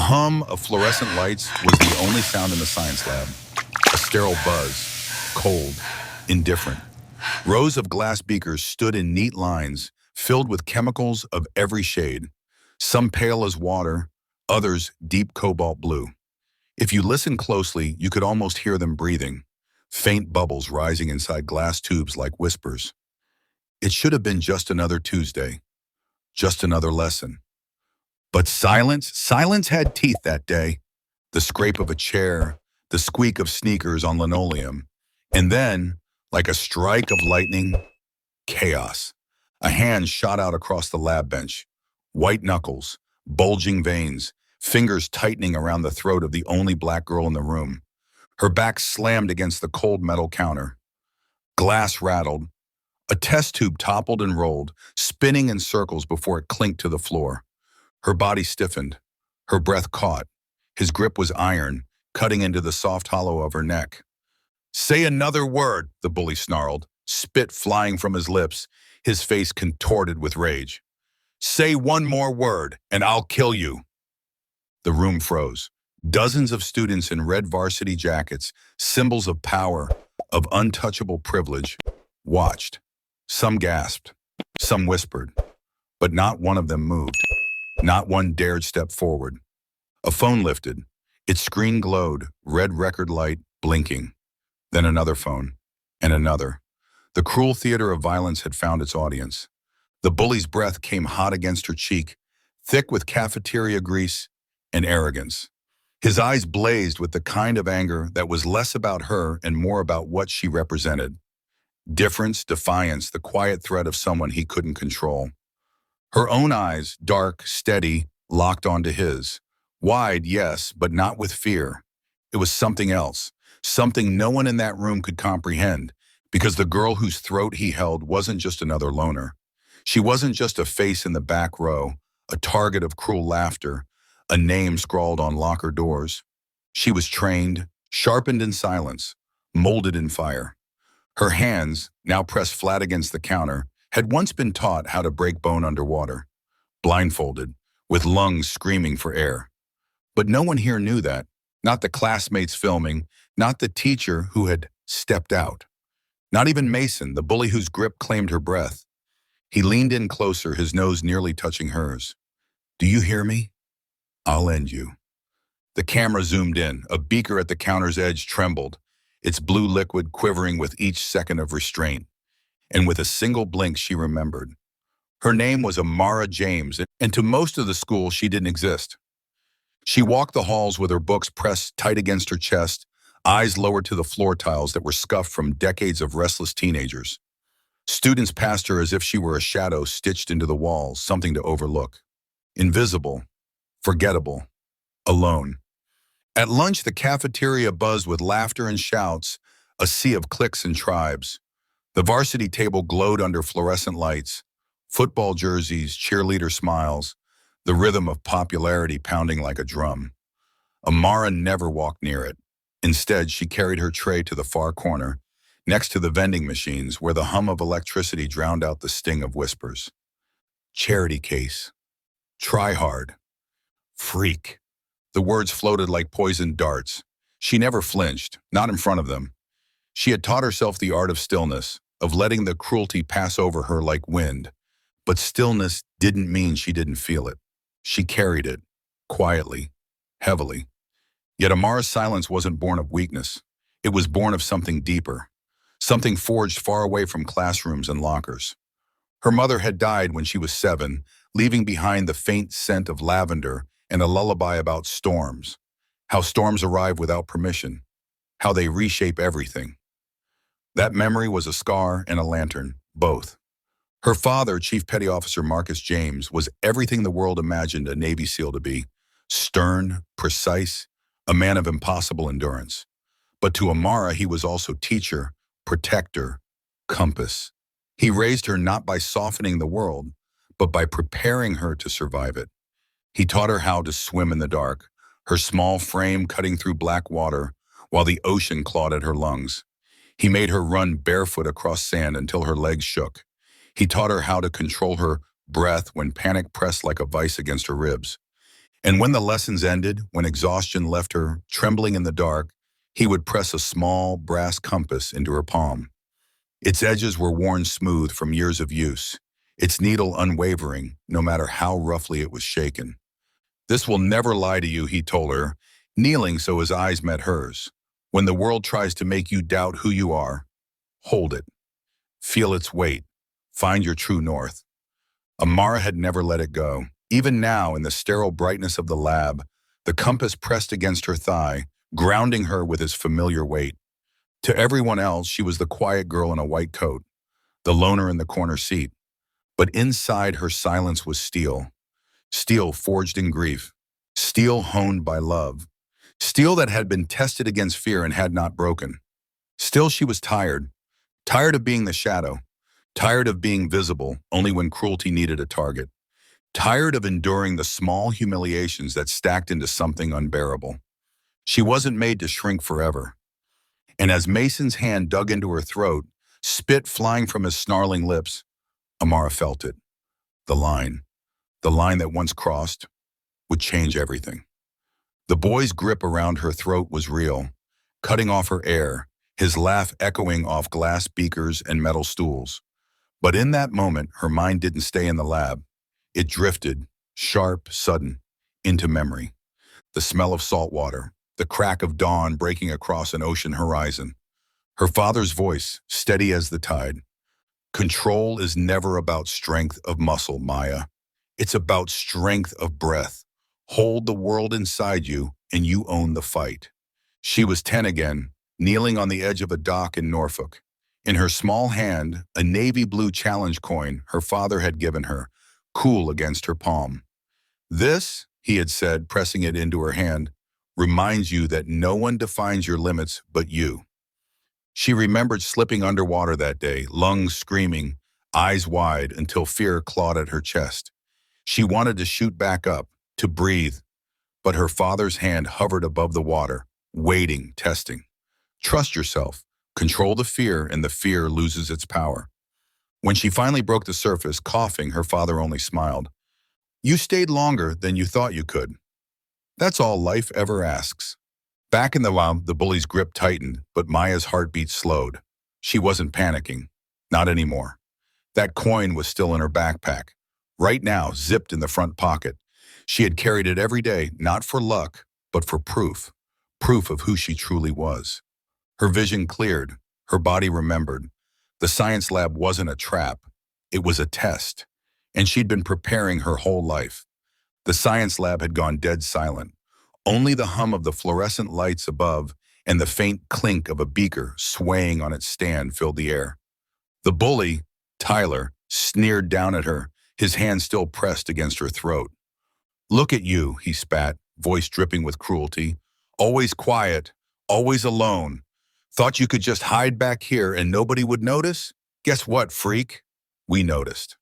hum of fluorescent lights was the only sound in the science lab. A sterile buzz, cold, indifferent. Rows of glass beakers stood in neat lines, filled with chemicals of every shade, some pale as water, others deep cobalt blue. If you listened closely, you could almost hear them breathing, faint bubbles rising inside glass tubes like whispers. It should have been just another Tuesday, just another lesson. But silence had teeth that day. The scrape of a chair, the squeak of sneakers on linoleum, and then, like a strike of lightning, chaos. A hand shot out across the lab bench. White knuckles, bulging veins, fingers tightening around the throat of the only black girl in the room. Her back slammed against the cold metal counter. Glass rattled. A test tube toppled and rolled, spinning in circles before it clinked to the floor. Her body stiffened. Her breath caught. His grip was iron, cutting into the soft hollow of her neck. "Say another word," the bully snarled, spit flying from his lips, his face contorted with rage. "Say one more word, and I'll kill you." The room froze. Dozens of students in red varsity jackets, symbols of power, of untouchable privilege, watched. Some gasped, some whispered, but not one of them moved. Not one dared step forward. A phone lifted. Its screen glowed, red record light blinking. Then another phone, and another. The cruel theater of violence had found its audience. The bully's breath came hot against her cheek, thick with cafeteria grease and arrogance. His eyes blazed with the kind of anger that was less about her and more about what she represented. Difference, defiance, the quiet threat of someone he couldn't control. Her own eyes, dark, steady, locked onto his. Wide, yes, but not with fear. It was something else, something no one in that room could comprehend, because the girl whose throat he held wasn't just another loner. She wasn't just a face in the back row, a target of cruel laughter, a name scrawled on locker doors. She was trained, sharpened in silence, molded in fire. Her hands, now pressed flat against the counter, had once been taught how to break bone underwater, blindfolded, with lungs screaming for air. But no one here knew that, not the classmates filming, not the teacher who had stepped out. Not even Mason, the bully whose grip claimed her breath. He leaned in closer, his nose nearly touching hers. "Do you hear me? I'll end you." The camera zoomed in. A beaker at the counter's edge trembled, its blue liquid quivering with each second of restraint. And with a single blink, she remembered. Her name was Amara James, and to most of the school, she didn't exist. She walked the halls with her books pressed tight against her chest, eyes lowered to the floor tiles that were scuffed from decades of restless teenagers. Students passed her as if she were a shadow stitched into the walls, something to overlook. Invisible, forgettable, alone. At lunch, the cafeteria buzzed with laughter and shouts, a sea of cliques and tribes. The varsity table glowed under fluorescent lights, football jerseys, cheerleader smiles, the rhythm of popularity pounding like a drum. Amara never walked near it. Instead, she carried her tray to the far corner, next to the vending machines where the hum of electricity drowned out the sting of whispers. Charity case. Try hard. Freak. The words floated like poisoned darts. She never flinched, not in front of them. She had taught herself the art of stillness, of letting the cruelty pass over her like wind. But stillness didn't mean she didn't feel it. She carried it, quietly, heavily. Yet Amara's silence wasn't born of weakness. It was born of something deeper, something forged far away from classrooms and lockers. Her mother had died when she was 7, leaving behind the faint scent of lavender and a lullaby about storms, how storms arrive without permission, how they reshape everything. That memory was a scar and a lantern, both. Her father, Chief Petty Officer Marcus James, was everything the world imagined a Navy SEAL to be: stern, precise, a man of impossible endurance. But to Amara, he was also teacher, protector, compass. He raised her not by softening the world, but by preparing her to survive it. He taught her how to swim in the dark, her small frame cutting through black water while the ocean clawed at her lungs. He made her run barefoot across sand until her legs shook. He taught her how to control her breath when panic pressed like a vice against her ribs. And when the lessons ended, when exhaustion left her trembling in the dark, he would press a small brass compass into her palm. Its edges were worn smooth from years of use, its needle unwavering, no matter how roughly it was shaken. "This will never lie to you," he told her, kneeling so his eyes met hers. "When the world tries to make you doubt who you are, hold it. Feel its weight. Find your true north." Amara had never let it go. Even now, in the sterile brightness of the lab, the compass pressed against her thigh, grounding her with its familiar weight. To everyone else, she was the quiet girl in a white coat, the loner in the corner seat. But inside her silence was steel. Steel forged in grief. Steel honed by love. Steel that had been tested against fear and had not broken. Still, she was tired. Tired of being the shadow. Tired of being visible only when cruelty needed a target. Tired of enduring the small humiliations that stacked into something unbearable. She wasn't made to shrink forever. And as Mason's hand dug into her throat, spit flying from his snarling lips, Amara felt it. The line. The line that once crossed would change everything. The boy's grip around her throat was real, cutting off her air, his laugh echoing off glass beakers and metal stools. But in that moment, her mind didn't stay in the lab. It drifted, sharp, sudden, into memory. The smell of salt water, the crack of dawn breaking across an ocean horizon. Her father's voice, steady as the tide. "Control is never about strength of muscle, Maya. It's about strength of breath. Hold the world inside you, and you own the fight." She was 10 again, kneeling on the edge of a dock in Norfolk. In her small hand, a navy blue challenge coin her father had given her, cool against her palm. "This," he had said, pressing it into her hand, "reminds you that no one defines your limits but you." She remembered slipping underwater that day, lungs screaming, eyes wide until fear clawed at her chest. She wanted to shoot back up, to breathe, but her father's hand hovered above the water, waiting, testing. "Trust yourself. Control the fear, and the fear loses its power." When she finally broke the surface, coughing, her father only smiled. "You stayed longer than you thought you could. That's all life ever asks." Back in the lab, the bully's grip tightened, but Maya's heartbeat slowed. She wasn't panicking. Not anymore. That coin was still in her backpack. Right now, zipped in the front pocket. She had carried it every day, not for luck, but for proof. Proof of who she truly was. Her vision cleared. Her body remembered. The science lab wasn't a trap. It was a test. And she'd been preparing her whole life. The science lab had gone dead silent. Only the hum of the fluorescent lights above and the faint clink of a beaker swaying on its stand filled the air. The bully, Tyler, sneered down at her, his hand still pressed against her throat. "Look at you," he spat, voice dripping with cruelty. "Always quiet, always alone. Thought you could just hide back here and nobody would notice? Guess what, freak? We noticed."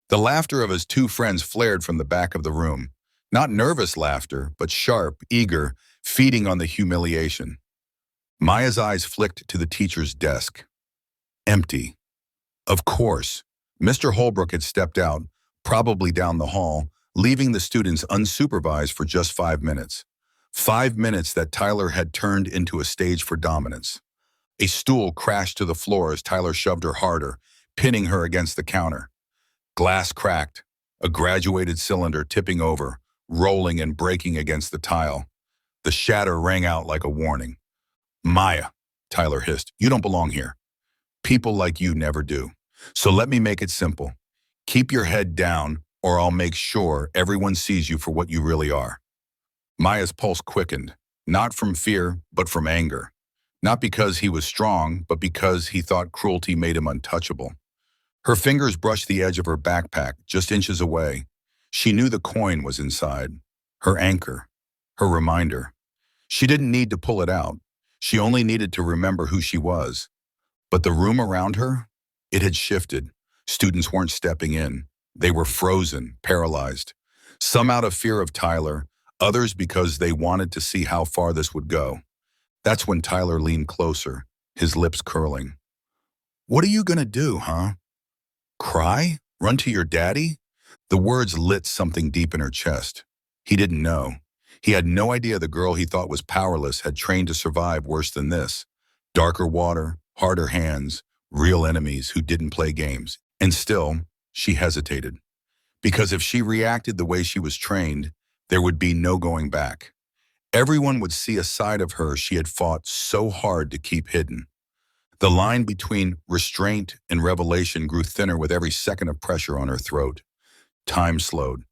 The laughter of his two friends flared from the back of the room. Not nervous laughter, but sharp, eager, feeding on the humiliation. Maya's eyes flicked to the teacher's desk. Empty. Of course, Mr. Holbrook had stepped out, probably down the hall, leaving the students unsupervised for just 5 minutes. 5 minutes that Tyler had turned into a stage for dominance. A stool crashed to the floor as Tyler shoved her harder, pinning her against the counter. Glass cracked, a graduated cylinder tipping over, rolling and breaking against the tile. The shatter rang out like a warning. "Maya," Tyler hissed, "you don't belong here. People like you never do. So let me make it simple. Keep your head down, or I'll make sure everyone sees you for what you really are." Maya's pulse quickened, not from fear, but from anger. Not because he was strong, but because he thought cruelty made him untouchable. Her fingers brushed the edge of her backpack, just inches away. She knew the coin was inside. Her anchor. Her reminder. She didn't need to pull it out. She only needed to remember who she was. But the room around her? It had shifted. Students weren't stepping in. They were frozen, paralyzed. Some out of fear of Tyler, others because they wanted to see how far this would go. That's when Tyler leaned closer, his lips curling. "What are you gonna do, huh? Cry? Run to your daddy?" The words lit something deep in her chest. He didn't know. He had no idea the girl he thought was powerless had trained to survive worse than this. Darker water, harder hands, real enemies who didn't play games. And still, she hesitated. Because if she reacted the way she was trained, there would be no going back. Everyone would see a side of her she had fought so hard to keep hidden. The line between restraint and revelation grew thinner with every second of pressure on her throat. Time slowed.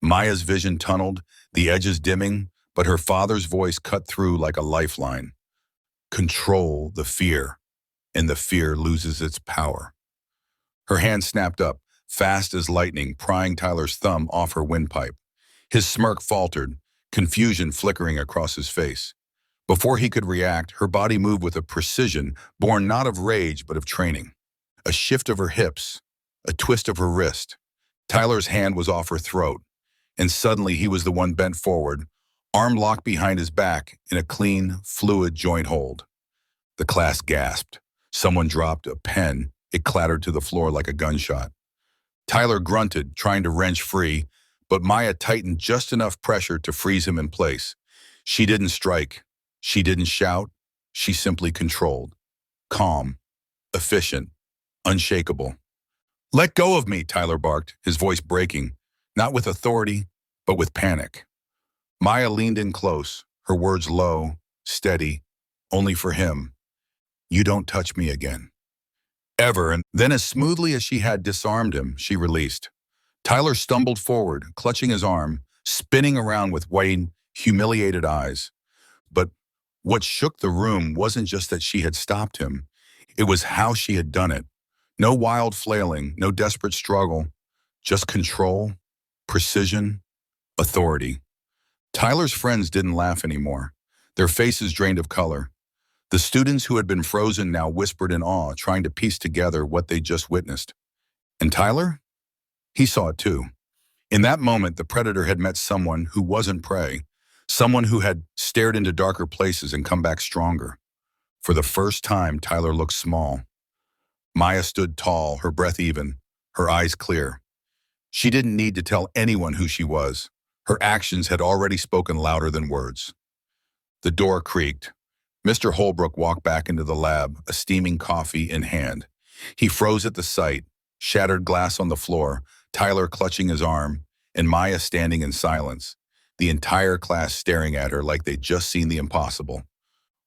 Maya's vision tunneled, the edges dimming, but her father's voice cut through like a lifeline. Control the fear, and the fear loses its power. Her hand snapped up, fast as lightning, prying Tyler's thumb off her windpipe. His smirk faltered, confusion flickering across his face. Before he could react, her body moved with a precision born not of rage but of training. A shift of her hips, a twist of her wrist. Tyler's hand was off her throat, and suddenly he was the one bent forward, arm locked behind his back in a clean, fluid joint hold. The class gasped. Someone dropped a pen. It clattered to the floor like a gunshot. Tyler grunted, trying to wrench free, but Maya tightened just enough pressure to freeze him in place. She didn't strike. She didn't shout. She simply controlled. Calm, efficient, unshakable. "Let go of me," Tyler barked, his voice breaking, not with authority, but with panic. Maya leaned in close, her words low, steady, only for him. "You don't touch me again." Ever, and then as smoothly as she had disarmed him, she released. Tyler stumbled forward, clutching his arm, spinning around with wide, humiliated eyes. But what shook the room wasn't just that she had stopped him. It was how she had done it. No wild flailing, no desperate struggle, just control, precision, authority. Tyler's friends didn't laugh anymore, their faces drained of color. The students who had been frozen now whispered in awe, trying to piece together what they'd just witnessed. And Tyler? He saw it too. In that moment, the predator had met someone who wasn't prey, someone who had stared into darker places and come back stronger. For the first time, Tyler looked small. Maya stood tall, her breath even, her eyes clear. She didn't need to tell anyone who she was. Her actions had already spoken louder than words. The door creaked. Mr. Holbrook walked back into the lab, a steaming coffee in hand. He froze at the sight, shattered glass on the floor, Tyler clutching his arm, and Maya standing in silence, the entire class staring at her like they'd just seen the impossible.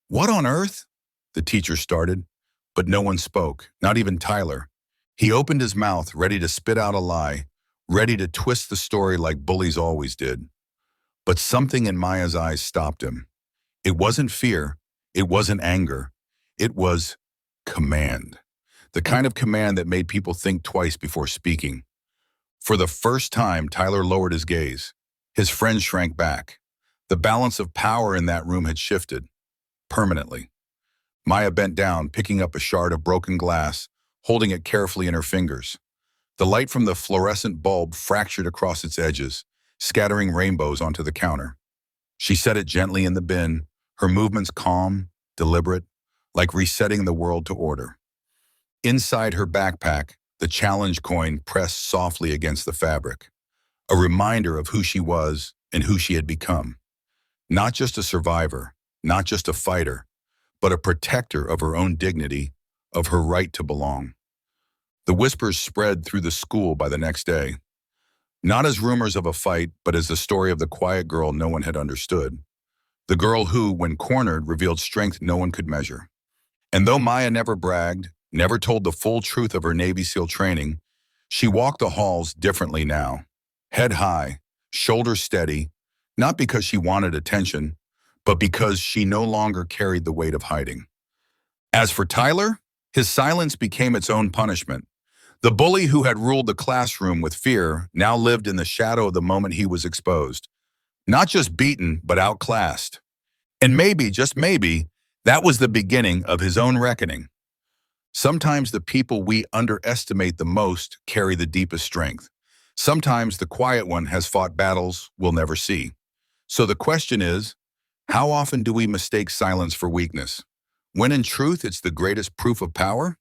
"What on earth?" the teacher started, but no one spoke, not even Tyler. He opened his mouth, ready to spit out a lie, ready to twist the story like bullies always did. But something in Maya's eyes stopped him. It wasn't fear. It wasn't anger. It was command. The kind of command that made people think twice before speaking. For the first time, Tyler lowered his gaze. His friends shrank back. The balance of power in that room had shifted. Permanently. Maya bent down, picking up a shard of broken glass, holding it carefully in her fingers. The light from the fluorescent bulb fractured across its edges, scattering rainbows onto the counter. She set it gently in the bin, her movements calm, deliberate, like resetting the world to order. Inside her backpack, the challenge coin pressed softly against the fabric, a reminder of who she was and who she had become. Not just a survivor, not just a fighter, but a protector of her own dignity, of her right to belong. The whispers spread through the school by the next day, not as rumors of a fight, but as the story of the quiet girl no one had understood. The girl who, when cornered, revealed strength no one could measure. And though Maya never bragged, never told the full truth of her Navy SEAL training, she walked the halls differently now. Head high, shoulders steady, not because she wanted attention, but because she no longer carried the weight of hiding. As for Tyler, his silence became its own punishment. The bully who had ruled the classroom with fear now lived in the shadow of the moment he was exposed. Not just beaten, but outclassed. And maybe, just maybe, that was the beginning of his own reckoning. Sometimes the people we underestimate the most carry the deepest strength. Sometimes the quiet one has fought battles we'll never see. So the question is, how often do we mistake silence for weakness? When in truth it's the greatest proof of power?